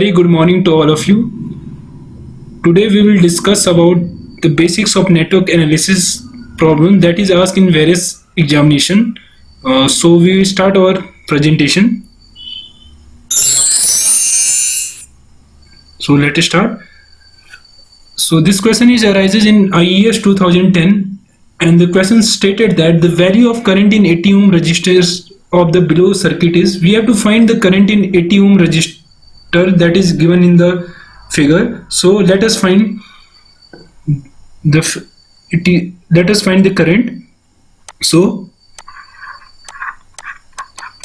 Very good morning to all of you. Today we will discuss about the basics of network analysis problem that is asked in various examination. So we will start our presentation. So let us start. So this question is arises in IES 2010, and the question stated that the value of current in 80 ohm resistors of the below circuit is, we have to find the current in 80 ohm resistor that is given in the figure. So let us find let us find the current. So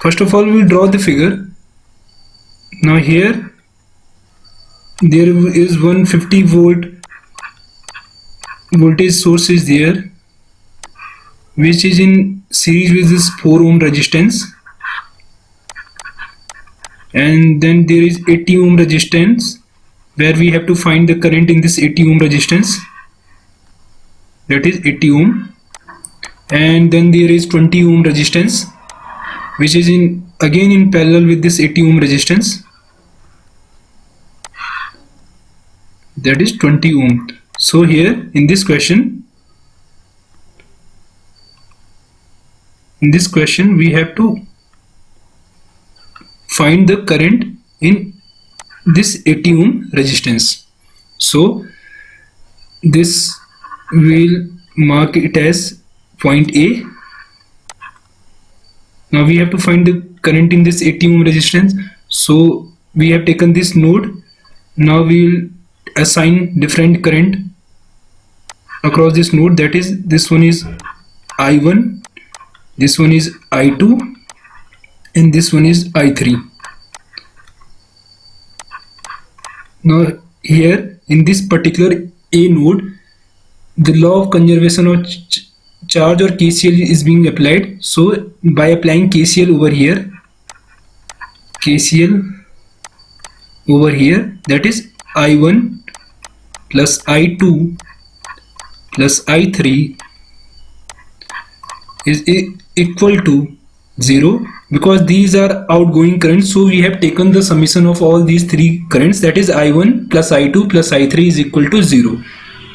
first of all we draw the figure. Now here there is 150 volt voltage source is there, which is in series with this 4 ohm resistance, and then there is 80 ohm resistance where we have to find the current in this 80 ohm resistance, that is 80 ohm. And then there is 20 ohm resistance which is again in parallel with this 80 ohm resistance, that is 20 ohm. So here in this question we have to find the current in this 80 ohm resistance. So this will mark it as point A. Now we have to find the current in this 80 ohm resistance. So we have taken this node. Now we will assign different current across this node, that is this one is I1, this one is I2, and this one is I3. Now here in this particular A node, the law of conservation of charge or KCL is being applied. So by applying KCL over here, that is I1 plus I2 plus I3 is equal to 0, because these are outgoing currents. So we have taken the summation of all these three currents, that is I1 plus I2 plus I3 is equal to 0.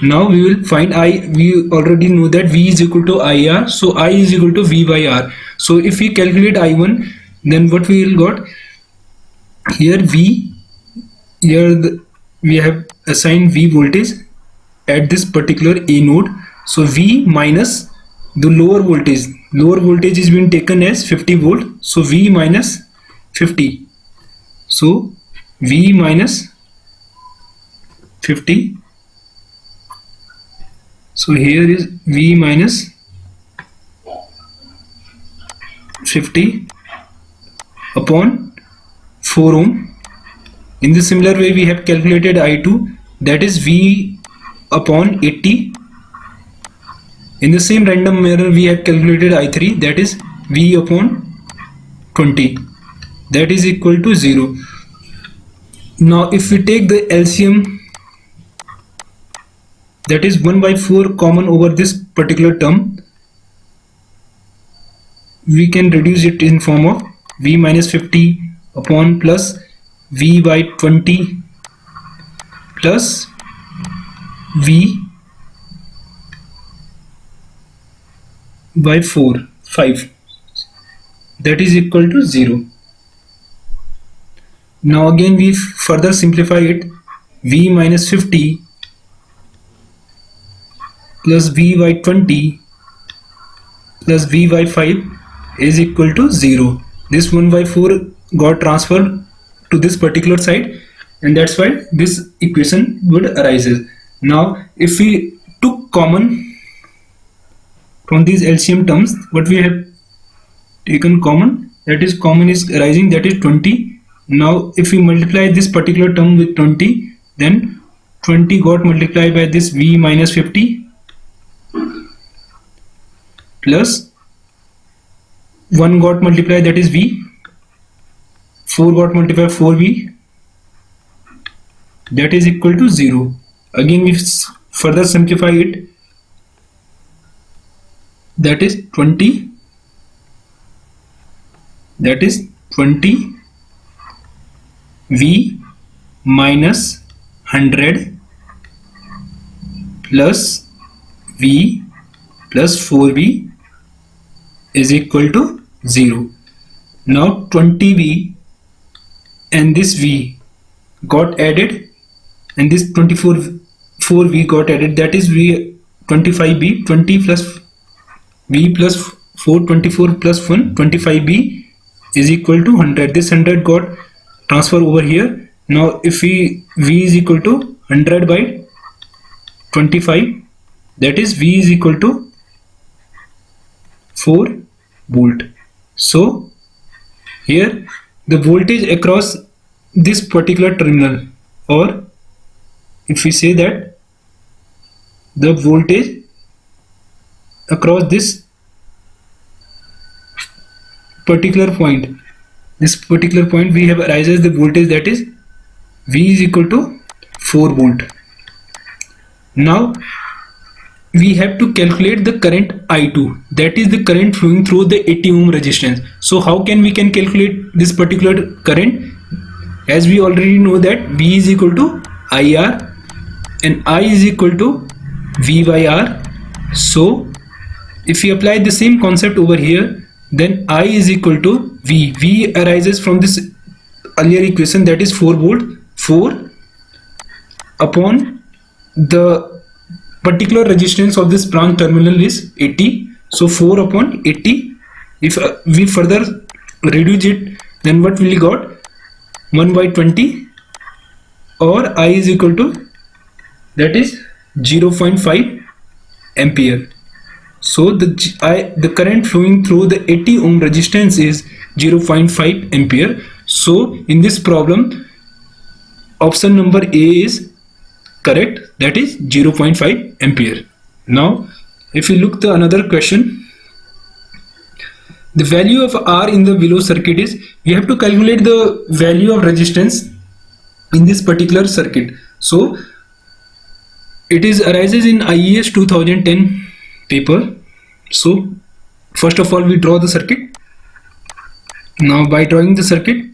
Now we will find we already know that V is equal to IR, so I is equal to V by R. So if we calculate I1, then what we will got here, we have assigned V voltage at this particular A node. So V minus the lower voltage is being taken as 50 volt, so V minus 50, so V minus 50. So here is V minus 50 upon 4 ohm. In the similar way we have calculated I2, that is V upon 80. In the same random manner we have calculated I3, that is V upon 20, that is equal to 0. Now if we take the LCM, that is 1 by 4 common over this particular term, we can reduce it in form of V minus 50 upon plus V by 20 plus V by 5, that is equal to 0. Now again we further simplify it, V minus 50 plus V by 20 plus V by 5 is equal to 0. This 1 by 4 got transferred to this particular side, and that's why this equation would arises. Now if we took common from these LCM terms, what we have taken common, that is common is arising, that is 20. Now if we multiply this particular term with 20, then 20 got multiplied by this V minus 50 plus 1 got multiplied, that is V, 4 got multiplied 4V, that is equal to 0. Again we further simplify it, that is 20, that is 20 V minus 100 plus V plus 4V is equal to 0. Now 20V and this V got added, and this 4V got added, that is V 25B, 20 plus V plus 4, 24 plus 1, 25B is equal to 100. This 100 got transferred over here. Now if V is equal to 100 by 25, that is V is equal to 4 volt. So here the voltage across this particular terminal, or if we say that the voltage across this particular point, we have arises the voltage, that is V is equal to 4 volt. Now we have to calculate the current I2, that is the current flowing through the 80 ohm resistance. So how can we calculate this particular current? As we already know that V is equal to IR and I is equal to V by R. So if we apply the same concept over here, then I is equal to V. V arises from this earlier equation, that is 4 volt. 4 upon the particular resistance of this branch terminal is 80. So 4 upon 80. If we further reduce it, then what will we got? 1 by 20, or I is equal to, that is 0.5 ampere. So the current flowing through the 80 ohm resistance is 0.5 ampere. So in this problem, option number A is correct, that is 0.5 ampere. Now if you look to another question, the value of R in the below circuit is, we have to calculate the value of resistance in this particular circuit. So it is arises in IES 2010 paper. So first of all we draw the circuit. Now by drawing the circuit,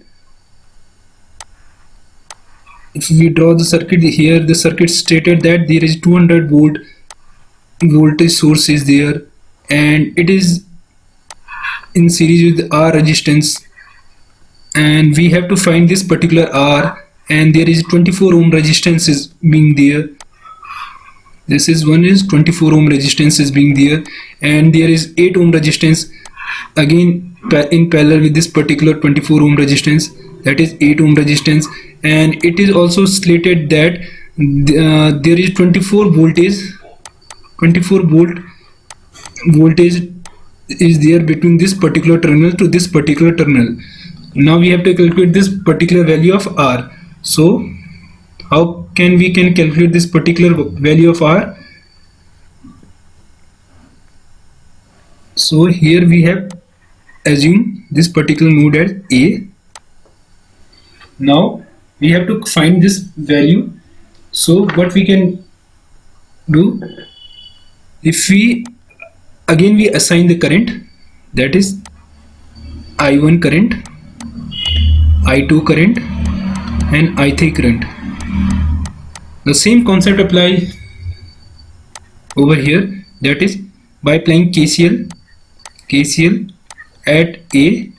if we draw the circuit here, the circuit stated that there is 200 volt voltage source is there, and it is in series with R resistance, and we have to find this particular R, and there is 24 ohm resistance is being there. This is 24 ohm resistance is being there, and there is 8 ohm resistance again in parallel with this particular 24 ohm resistance, that is 8 ohm resistance. And it is also stated that there is 24 volt voltage is there between this particular terminal to this particular terminal. Now we have to calculate this particular value of R. So how can we calculate this particular value of R? So here we have assumed this particular node as A. Now we have to find this value. So what we can do, if we assign the current, that is I1 current, I2 current and I3 current. The same concept applies over here, that is by applying KCL at A.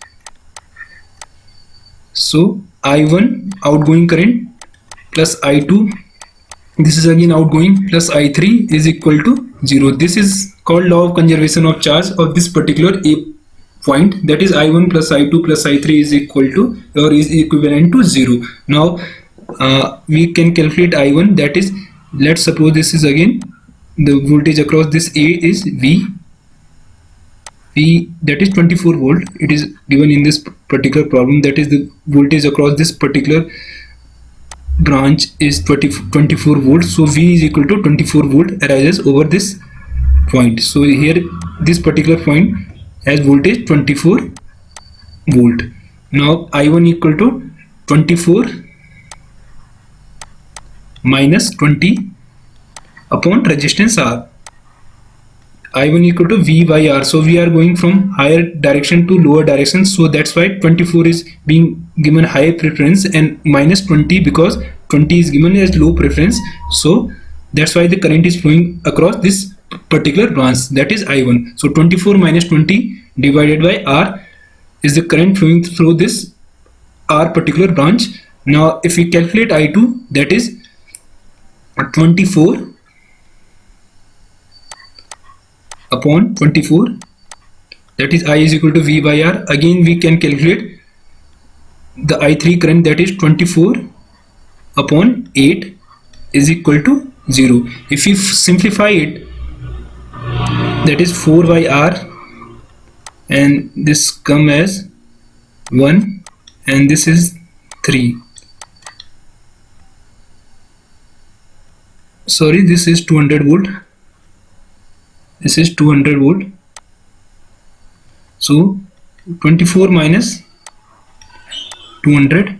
So I1 outgoing current plus I2, this is again outgoing, plus I3 is equal to 0. This is called law of conservation of charge of this particular A point, that is I1 plus I2 plus I3 is equal to or is equivalent to 0. Now we can calculate I1, that is, let's suppose this is again the voltage across this A is V, that is 24 volt. It is given in this particular problem, that is the voltage across this particular branch is 24 volts. So V is equal to 24 volt arises over this point. So here this particular point has voltage 24 volt. Now I1 equal to 24 minus 20 upon resistance R. I1 equal to V by R. So we are going from higher direction to lower direction. So that's why 24 is being given higher preference and minus 20 because 20 is given as low preference, so that's why the current is flowing across this particular branch, that is I1. So 24 minus 20 divided by R is the current flowing through this R particular branch. Now if we calculate I2, that is 24 upon 24, that is I is equal to V by R. Again we can calculate the I3 current, that is 24 upon 8 is equal to 0. If we simplify it, that is 4 by R, and this come as 1, and this is 3. Sorry, this is 200 volt. This is 200 volt. So 24 minus 200.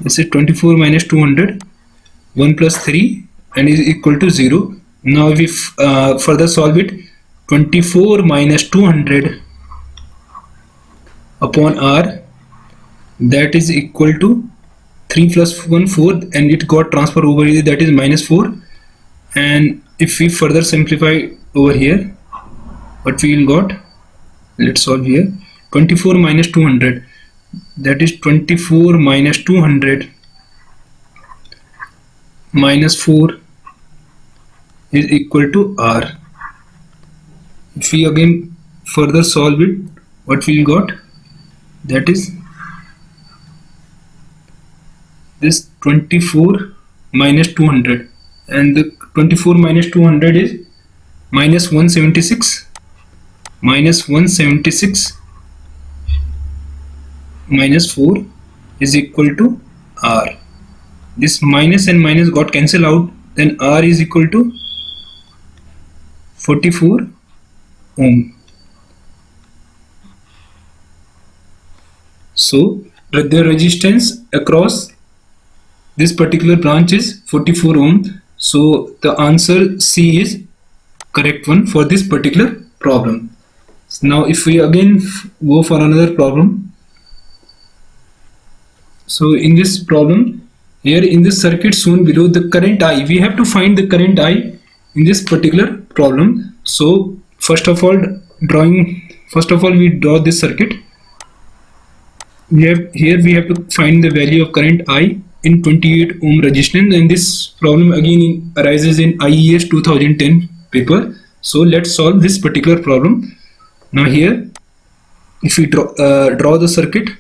This is 24 minus 200. 1 plus 3 and is equal to 0. Now if we further solve it, 24 minus 200 upon R, that is equal to 3 plus 1 4, and it got transferred over here, that is minus 4. And if we further simplify over here, what we will got, let's solve here. 24 minus 200, that is 24 minus 200 minus 4 is equal to R. If we again further solve it, what we got, that is this 24 minus 200, and the 24 minus 200 is minus 176, minus 176 minus 4 is equal to R. This minus and minus got cancelled out, then R is equal to 44 ohm. So the resistance across this particular branch is 44 ohm. So the answer C is correct one for this particular problem. Now if we again go for another problem. So in this problem, here in this circuit shown below, the current I, we have to find the current I in this particular problem. So first of all we draw this circuit. We have to find the value of current I in 28 ohm resistance, and this problem again arises in IES 2010 paper. So let's solve this particular problem. Now here if we draw the circuit,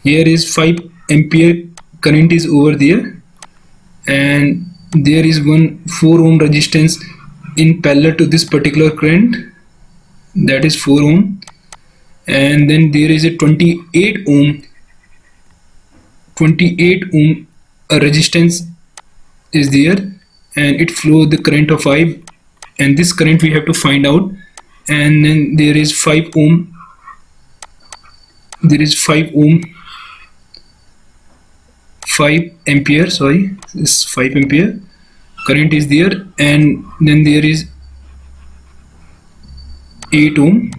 here is 5 ampere current is over there, and there is 4 ohm resistance in parallel to this particular current, that is 4 ohm, and then there is a 28 ohm resistance is there, and it flows the current of 5, and this current we have to find out. And then there is 5 ohm, 5 ampere, sorry, this 5 ampere current is there, and then there is 8 ohm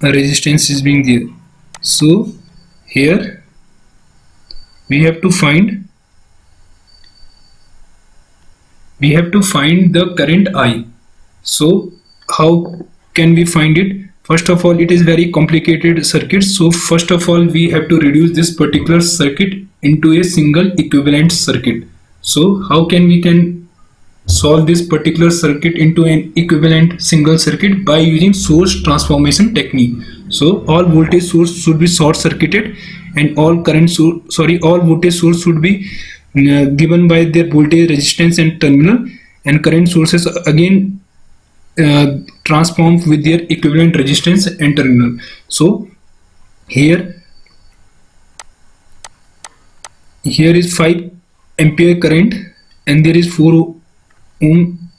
resistance is being there. So here we have to find the current I. So how can we find it? First of all, it is very complicated circuit. So first of all, we have to reduce this particular circuit into a single equivalent circuit. So how can we solve this particular circuit into an equivalent single circuit? By using source transformation technique. So all voltage source should be short circuited, and all voltage source should be given by their voltage resistance and terminal, and current sources again transformed with their equivalent resistance and terminal. So here is 5 ampere current, and there is 4 ohm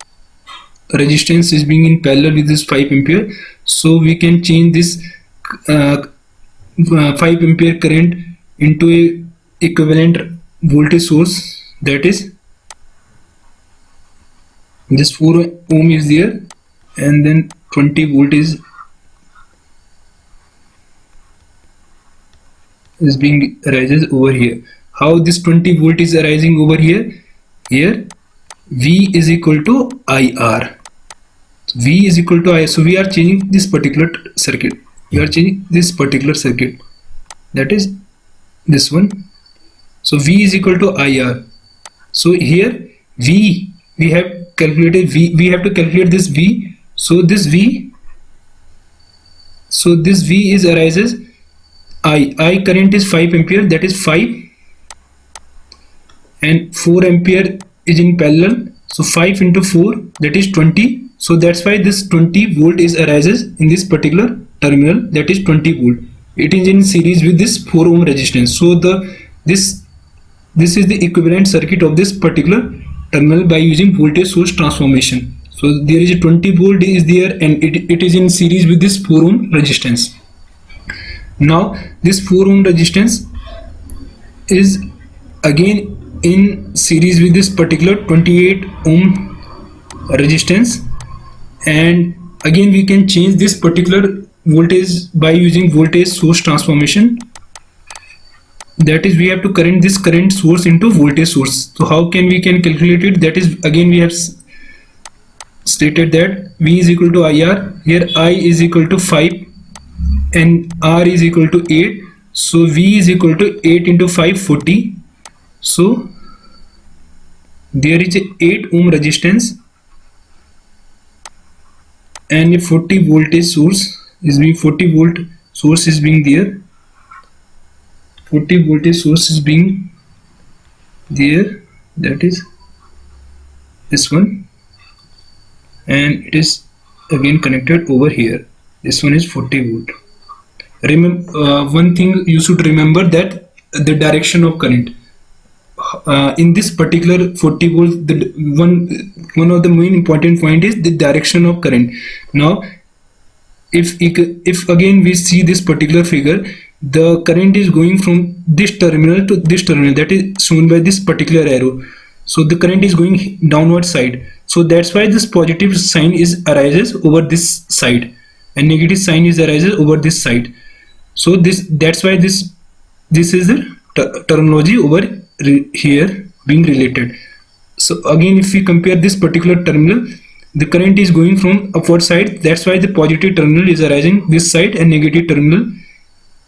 resistance is being in parallel with this 5 ampere. So we can change this 5 ampere current into a equivalent voltage source, that is this 4 ohm is there, and then 20 volt is is being arises over here. How this 20 volt is arising over here? Here V is equal to IR. V is equal to I. So we are changing this particular circuit. We are changing this particular circuit. That is this one. So V is equal to IR. So here V, we have calculated V. We have to calculate this V. So this V. So this V is arises I current is 5 ampere. That is 5, and 4 ampere is in parallel. So 5 into 4, that is 20. So that's why this 20 volt is arises in this particular terminal, that is 20 volt. It is in series with this 4 ohm resistance. So this is the equivalent circuit of this particular terminal by using voltage source transformation. So there is a 20 volt is there, and it is in series with this 4 ohm resistance. Now this 4 ohm resistance is again in series with this particular 28 ohm resistance, and again we can change this particular voltage by using voltage source transformation. That is, we have to current this current source into voltage source. So how can we calculate it? That is, again we have stated that V is equal to IR. Here I is equal to 5 and R is equal to 8. So V is equal to 8 into 5, 40. So there is a 8 ohm resistance and a 40 voltage source is being 40 volt source is being there. 40 voltage source is being there, that is this one, and it is again connected over here. This one is 40 volt. Remember one thing you should remember, that the direction of current in this particular 40 volt, the one of the main important point is the direction of current. Now if again we see this particular figure, the current is going from this terminal to this terminal, that is shown by this particular arrow. So the current is going downward side. So that's why this positive sign is arises over this side and negative sign is arises over this side. So that's why this is the terminology over here being related. So again, if we compare this particular terminal, the current is going from upward side. That's why the positive terminal is arising this side and negative terminal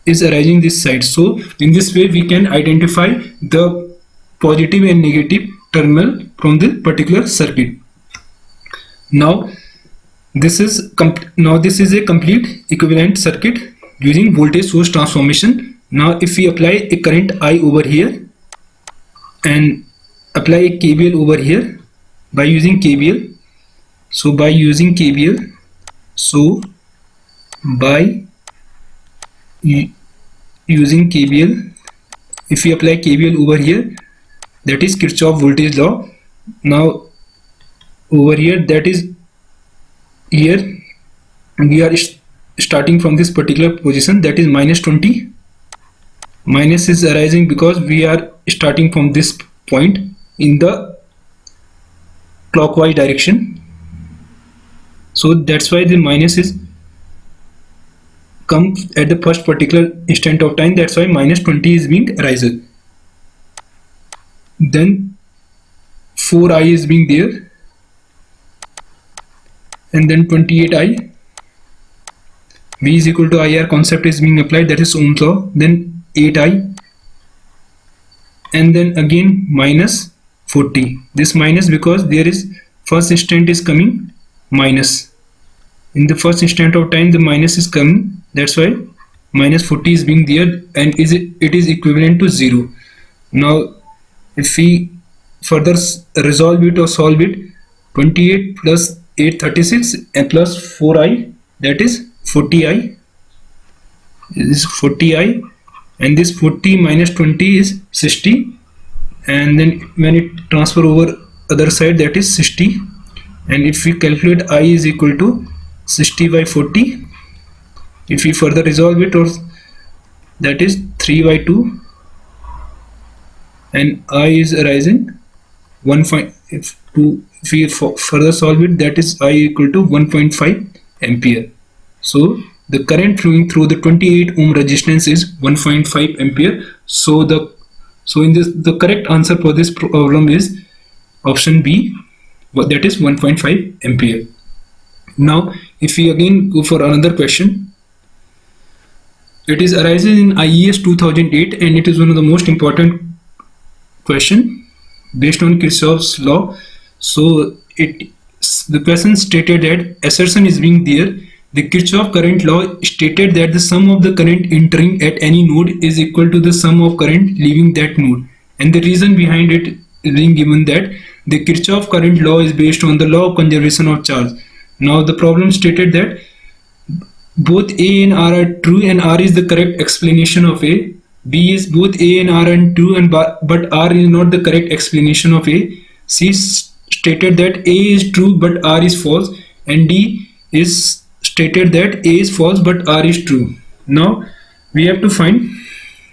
is arising this side. So in this way we can identify the positive and negative terminal from the particular circuit. Now this is a complete equivalent circuit using voltage source transformation. Now if we apply a current I over here and apply a KVL over here by using KVL. So by using KVL, so by using KVL, if we apply KVL over here, that is Kirchhoff voltage law. Now over here, that is here we are starting from this particular position, that is minus 20. Minus is arising because we are starting from this point in the clockwise direction. So that's why the minus is comes at the first particular instant of time. That's why minus 20 is being arises. Then 4i is being there, and then 28i. V is equal to IR concept is being applied, that is Ohm's law. Then 8i, and then again minus 40. This minus because there is first instant is coming minus. In the first instant of time the minus is coming, that's why minus 40 is being there, and it is equivalent to 0. Now if we further resolve it or solve it, 28 plus 8, 36, and plus 4i, that is 40i. This is 40i, and this 40 minus 20 is 60, and then when it transfer over other side, that is 60. And if we calculate I is equal to 60 by 40, if we further resolve it, or that is 3 by 2, and I is arising 1. If we further solve it, that is I equal to 1.5 ampere. So the current flowing through the 28 ohm resistance is 1.5 ampere. So the correct answer for this problem is option B, that is 1.5 ampere. Now if we again go for another question, it is arises in IES 2008 and it is one of the most important question based on Kirchhoff's law. So the question stated that assertion is being there. The Kirchhoff current law stated that the sum of the current entering at any node is equal to the sum of current leaving that node. And the reason behind it is being given that the Kirchhoff current law is based on the law of conservation of charge. Now the problem stated that both A and R are true and R is the correct explanation of A. B is both A and R are true and but R is not the correct explanation of A. C stated that A is true but R is false, and D is stated that A is false but R is true. Now we have to find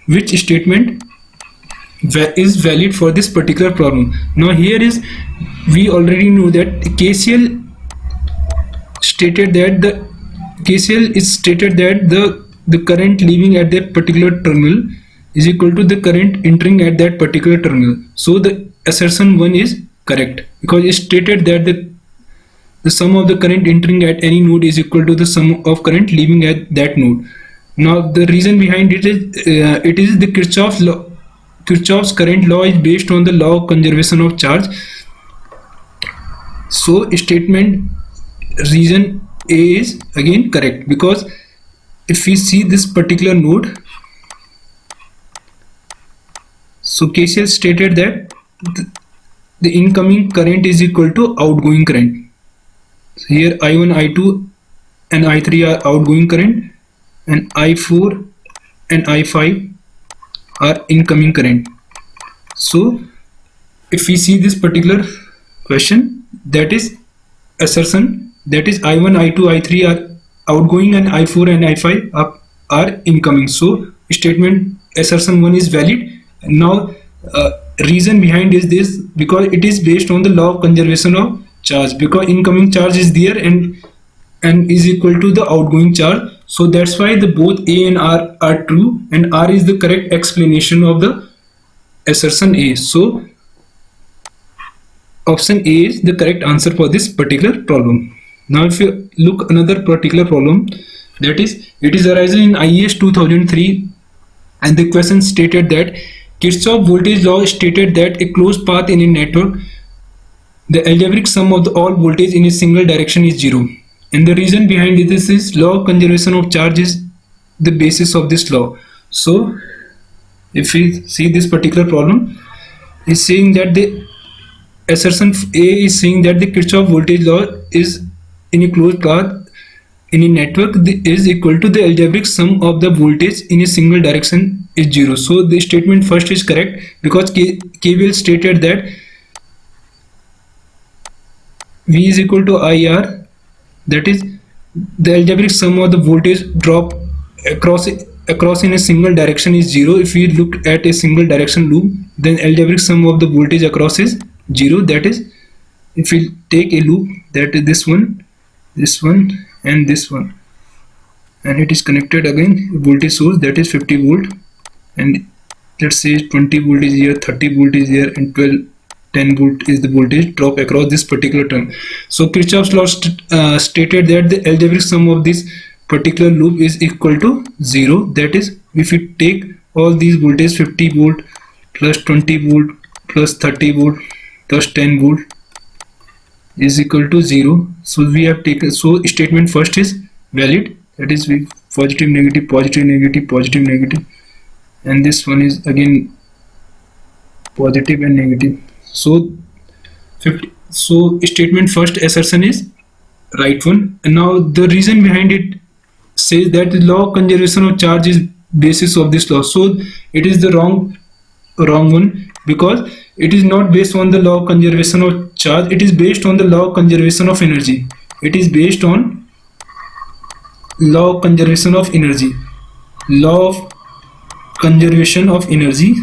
which statement is valid for this particular problem. Now here is, we already know that KCL stated that the current leaving at that particular terminal is equal to the current entering at that particular terminal. So the assertion 1 is correct because it stated that the sum of the current entering at any node is equal to the sum of current leaving at that node. Now the reason behind it is the Kirchhoff's current law is based on the law of conservation of charge. So statement reason A is again correct, because if we see this particular node, so KCL stated that the incoming current is equal to outgoing current. So here I1, I2 and I3 are outgoing current and I4 and I5 are incoming current. So if we see this particular question, that is assertion, that is I1, I2, I3 are outgoing and I4 and I5 are incoming. So statement assertion 1 is valid. Now reason behind is this, because it is based on the law of conservation of charge, because incoming charge is there and is equal to the outgoing charge. So that's why the both A and R are true and R is the correct explanation of the assertion A. So option A is the correct answer for this particular problem. Now if you look another particular problem, that is, it is arising in IES 2003 and the question stated that Kirchhoff voltage law stated that a closed path in a network, the algebraic sum of all voltage in a single direction is 0. And the reason behind this is law of conservation of charge is the basis of this law. So if we see this particular problem, is saying that the assertion A is saying that the Kirchhoff voltage law is in a closed path in a network is equal to the algebraic sum of the voltage in a single direction is 0. So the statement first is correct because KVL stated that V is equal to IR, that is the algebraic sum of the voltage drop across in a single direction is 0. If we look at a single direction loop, then algebraic sum of the voltage across is 0. That is, if we take a loop, that is this one and this one, and it is connected again voltage source, that is 50 volt, and let's say 20 volt is here, 30 volt is here, and 10 volt is the voltage drop across this particular term. So Kirchhoff's law stated that the algebraic sum of this particular loop is equal to 0. That is, if we take all these voltage, 50 volt plus 20 volt plus 30 volt plus 10 volt is equal to 0. So we have taken, so statement first is valid, that is positive negative positive negative positive negative, and this one is again positive and negative. So statement first assertion is right one. And now the reason behind it says that the law of conservation of charge is basis of this law. So it is the wrong one, because it is not based on the law of conservation of charge, it is based on the law of conservation of energy. It is based on law of conservation of energy. Law of conservation of energy.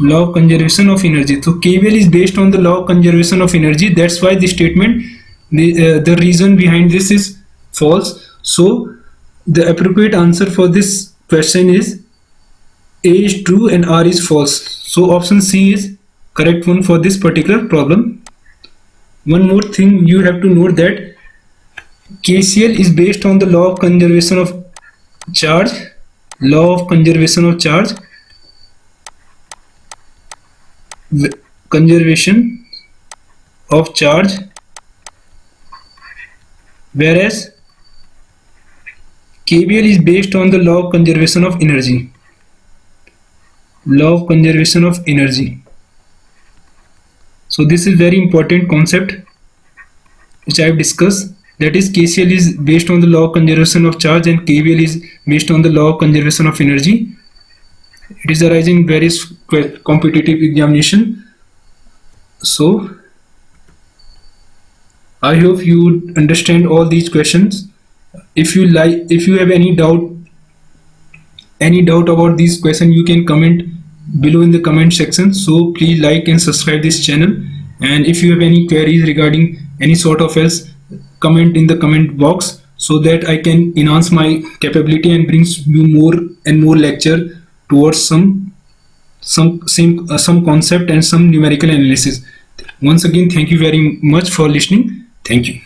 Law of conservation of energy. So KVL is based on the law of conservation of energy. That's why the statement, the reason behind this is false. So the appropriate answer for this question is A is true and R is false. So option C is correct one for this particular problem. One more thing you have to note that KCL is based on the law of conservation of charge. Law of conservation of charge. Conservation of charge, whereas KVL is based on the law of conservation of energy. Law of conservation of energy. So this is very important concept which I have discussed. That is, KCL is based on the law of conservation of charge and KVL is based on the law of conservation of energy. It is arising in various competitive examination. So I hope you understand all these questions. If you have any doubt about these questions, you can comment below in the comment section. So please like and subscribe this channel, and if you have any queries regarding any sort of else, comment in the comment box so that I can enhance my capability and brings you more and more lecture towards some concept and some numerical analysis. Once again, thank you very much for listening. Thank you.